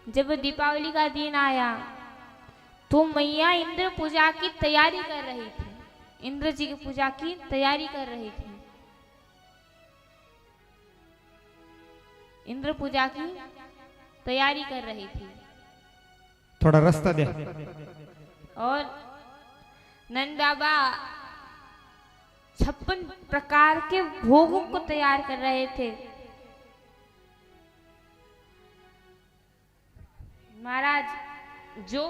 जब दीपावली का दिन आया तो मैया इंद्र पूजा की तैयारी कर रही थी। इंद्र जी की पूजा की तैयारी कर रही थी। इंद्र पूजा की तैयारी कर रही थी। थोड़ा रास्ता दे। और नंद बाबा 56 प्रकार के भोगों को तैयार कर रहे थे। महाराज जो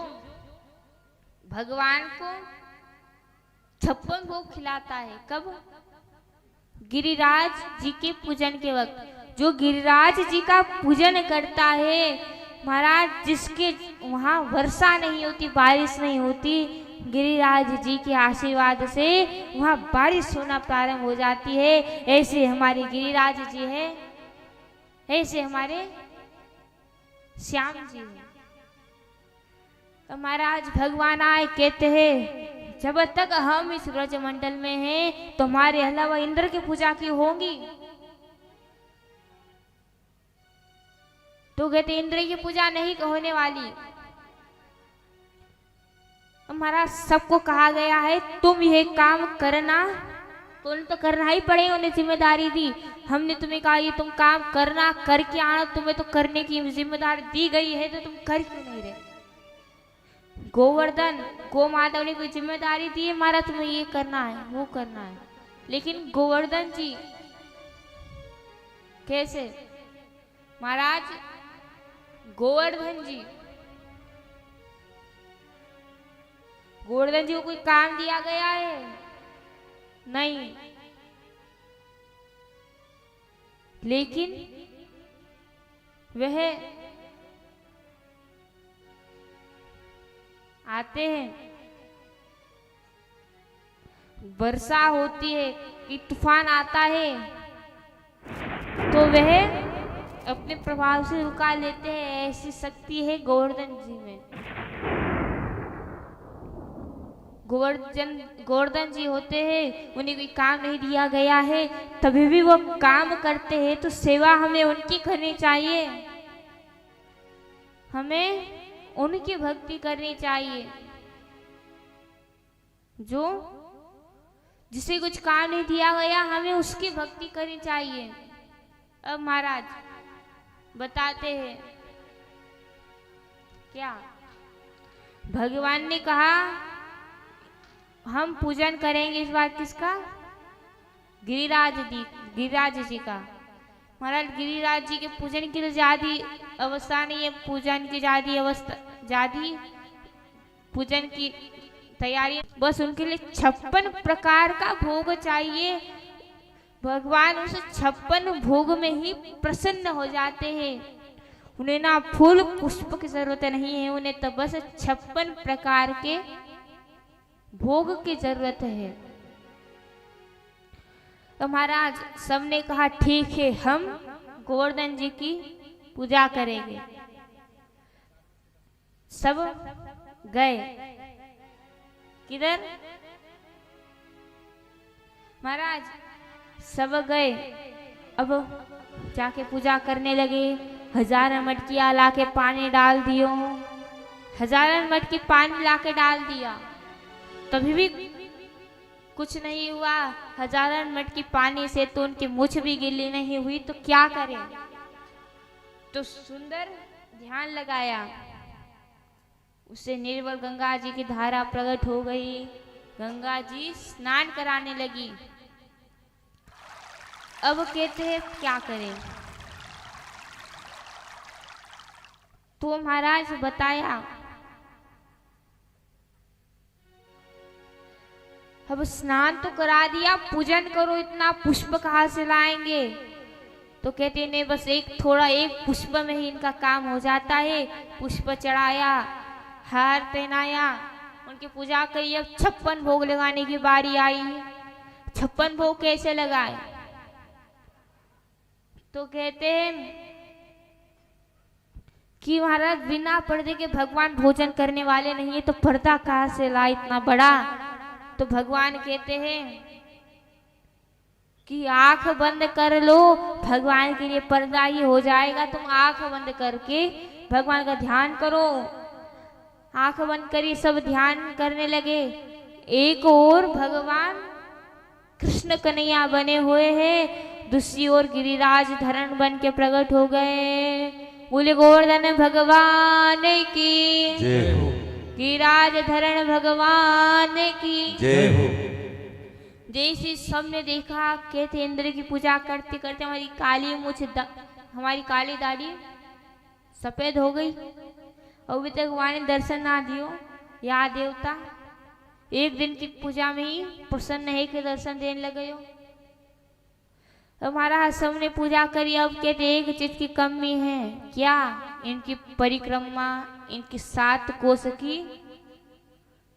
भगवान को 56 भोग खिलाता है, कब? गिरिराज जी के पूजन के वक्त। जो गिरिराज जी का पूजन करता है महाराज, जिसके वहां वर्षा नहीं होती, बारिश नहीं होती, गिरिराज जी के आशीर्वाद से वहां बारिश होना प्रारंभ हो जाती है। ऐसे हमारे गिरिराज जी है, ऐसे हमारे श्याम जी है। तो महाराज भगवान आए, कहते हैं जब तक हम इस ब्रज मंडल में हैं तो हमारे अलावा इंद्र की पूजा की होंगी। तो कहते इंद्र की पूजा नहीं होने वाली। महाराज सबको कहा गया है तुम ये काम करना, तो उन्हें तो करना ही पड़ेगा, उन्हें जिम्मेदारी दी। हमने तुम्हें कहा ये तुम काम करना, करके आना, तुम्हें तो करने की जिम्मेदारी दी गई है, तो तुम कर क्यों नहीं रहे? गोवर्धन गो माता ने कोई जिम्मेदारी दी है, महाराज तुम्हें ये करना है, वो करना है। लेकिन गोवर्धन जी कैसे? महाराज गोवर्धन जी को कोई काम दिया गया है? नहीं। लेकिन वह आते हैं, वर्षा होती है कि तूफान आता है, तो वह अपने प्रभाव से रुका लेते हैं। ऐसी शक्ति है गोवर्धन जी में। गोवर्धन जी होते हैं, उन्हें कोई काम नहीं दिया गया है, तभी भी वो काम करते हैं। तो सेवा हमें उनकी करनी चाहिए, हमें उनकी भक्ति करनी चाहिए। जो जिसे कुछ काम नहीं दिया गया, हमें उसकी भक्ति करनी चाहिए। अब महाराज बताते हैं क्या? भगवान ने कहा हम पूजन करेंगे इस बार किसका? गिरिराज जी का। महाराज गिरिराज जी के पूजन की तो ज्यादा अवस्था नहीं है, पूजन की ज्यादा पूजन की तैयारी, बस उनके लिए 56 प्रकार का भोग चाहिए। भगवान उस 56 भोग में ही प्रसन्न हो जाते हैं। उन्हें ना फूल पुष्प की जरूरत नहीं है, उन्हें तो बस 56 प्रकार के भोग की जरूरत है। तो महाराज सबने कहा ठीक है, हम गोवर्धन जी की पूजा करेंगे। सब गए किधर? महाराज सब गए, अब जाके पूजा करने लगे। 1000 मटकियां लाके पानी डाल दियो, 1000 मटकी पानी लाके डाल दिया, तभी भी कुछ नहीं हुआ। 1000 मटकी पानी से तो उनकी मुछ भी गिली नहीं हुई, तो क्या करें? तो सुंदर ध्यान लगाया, उससे निर्मल गंगा जी की धारा प्रकट हो गई। गंगा जी स्नान कराने लगी। अब कहते हैं क्या करें? तो महाराज बताया अब स्नान तो करा दिया, पूजन करो, इतना पुष्प कहाँ से लाएंगे? तो कहते नहीं, बस एक पुष्प में ही इनका काम हो जाता है। पुष्प चढ़ाया, हार पहनाया, उनकी पूजा करी। अब 56 भोग लगाने की बारी आई। 56 भोग कैसे लगाए? तो कहते हैं कि महाराज बिना पर्दे के भगवान भोजन करने वाले नहीं है, तो पर्दा कहाँ से ला इतना बड़ा? तो भगवान कहते हैं कि आंख बंद कर लो, भगवान के लिए पर्दा ही हो जाएगा। तुम आंख बंद करके भगवान का ध्यान करो। आंख बंद करी, सब ध्यान करने लगे। एक और भगवान कृष्ण कन्हैया बने हुए हैं, दूसरी ओर गिरिराज धरण बन के प्रकट हो गए। बोले गोवर्धन भगवान की जय हो, गिरिराज धरण भगवान की जय हो। जैसे सबने देखा, कहते इंद्र की पूजा करते करते हमारी काली मूछ हमारी काली दाढ़ी सफेद हो गई। अभी तक वहां ने दर्शन ना दियो। या देवता एक दिन की पूजा में ही प्रसन्न है कि दर्शन देने लगे हो। हमारा सबने पूजा करी। अब कहते एक चीज की कमी है। क्या? इनकी परिक्रमा, इनकी 7 कोस की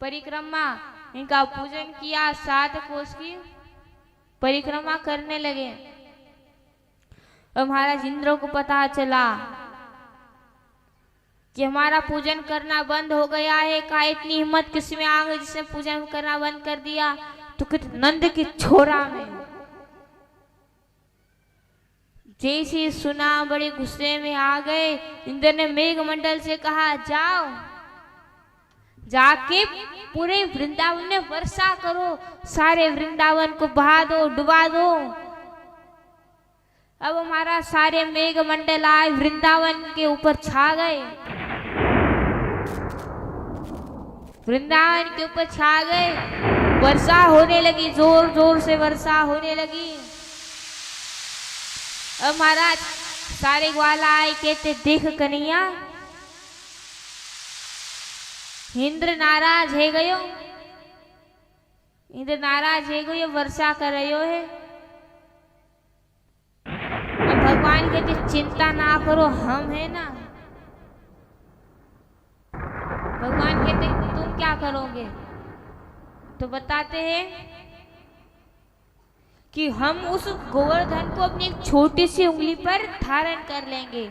परिक्रमा, इनका पूजन किया, 7 कोस की परिक्रमा करने लगे। अब महाराज इंद्र को पता चला कि हमारा पूजन करना बंद हो गया है। का इतनी हिम्मत किसमें आ गई जिसने पूजन करना बंद कर दिया? तो कुछ नंद की छोरा में। जैसे सुना बड़े गुस्से में आ गए। इंद्र ने मेघमंडल से कहा, जाओ जाके पूरे वृंदावन में वर्षा करो, सारे वृंदावन को बहा दो, डुबा दो। अब हमारा सारे मेघमंडल आए, वृंदावन के ऊपर छा गए, वृंदावन के ऊपर छा गए। वर्षा होने लगी, जोर जोर से वर्षा होने लगी। अब महाराज सारे ग्वाला आए, कहते देख कन्हैया, इंद्र नाराज है गयो, इंद्र नाराज है गयो, वर्षा कर रहे हो है। अब भगवान कहते चिंता ना करो, हम है ना। भगवान कहते तुम क्या करोगे? तो बताते हैं कि हम उस गोवर्धन को अपनी एक छोटी सी उंगली पर धारण कर लेंगे।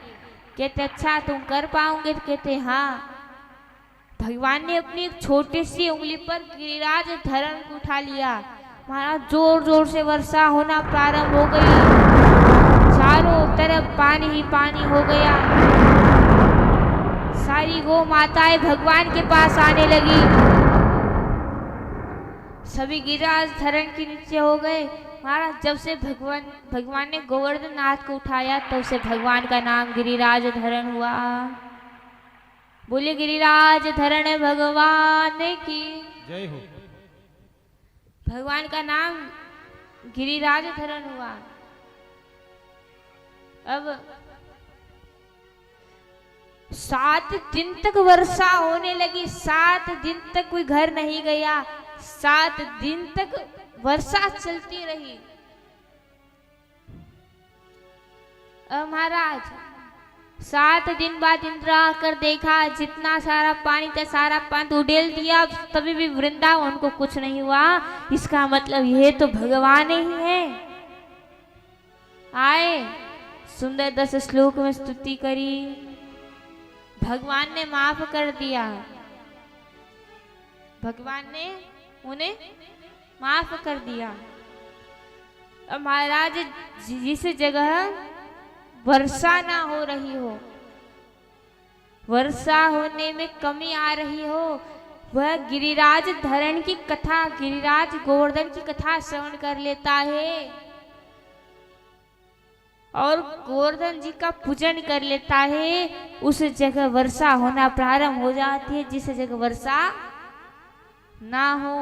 कहते अच्छा तुम कर पाओगे? तो कहते हाँ। भगवान ने अपनी एक छोटी सी उंगली पर गिरिराज धरण को उठा लिया। महाराज जोर जोर से वर्षा होना प्रारंभ हो गई, चारों तरफ पानी ही पानी हो गया। सारी गौ माताएं भगवान के पास आने लगी, सभी गिरिराज धरण के नीचे हो गए। महाराज जब से भगवान ने गोवर्धन नाथ को उठाया तब से भगवान का नाम गिरिराज धरण हुआ। बोले गिरिराज धरण भगवान की जय हो। भगवान का नाम गिरिराज धरण हुआ। अब 7 दिन तक वर्षा होने लगी। 7 दिन तक कोई घर नहीं गया, 7 दिन तक वर्षा चलती रही। अब महाराज 7 दिन बाद इंद्र आकर देखा, जितना सारा पानी था सारा पानी तो उड़ेल दिया, तभी भी वृंदावन को कुछ नहीं हुआ। इसका मतलब ये तो भगवान ही है। आए सुंदर 10 श्लोक में स्तुति करी, भगवान ने माफ कर दिया, भगवान ने उन्हें माफ कर दिया। अब महाराज जिस जगह वर्षा ना हो रही हो, वर्षा होने में कमी आ रही हो, वह गिरिराज धरण की कथा, गिरिराज गोवर्धन की कथा श्रवण कर लेता है और गोवर्धन जी का पूजन कर लेता है, उस जगह वर्षा होना प्रारंभ हो जाती है। जिस जगह वर्षा ना हो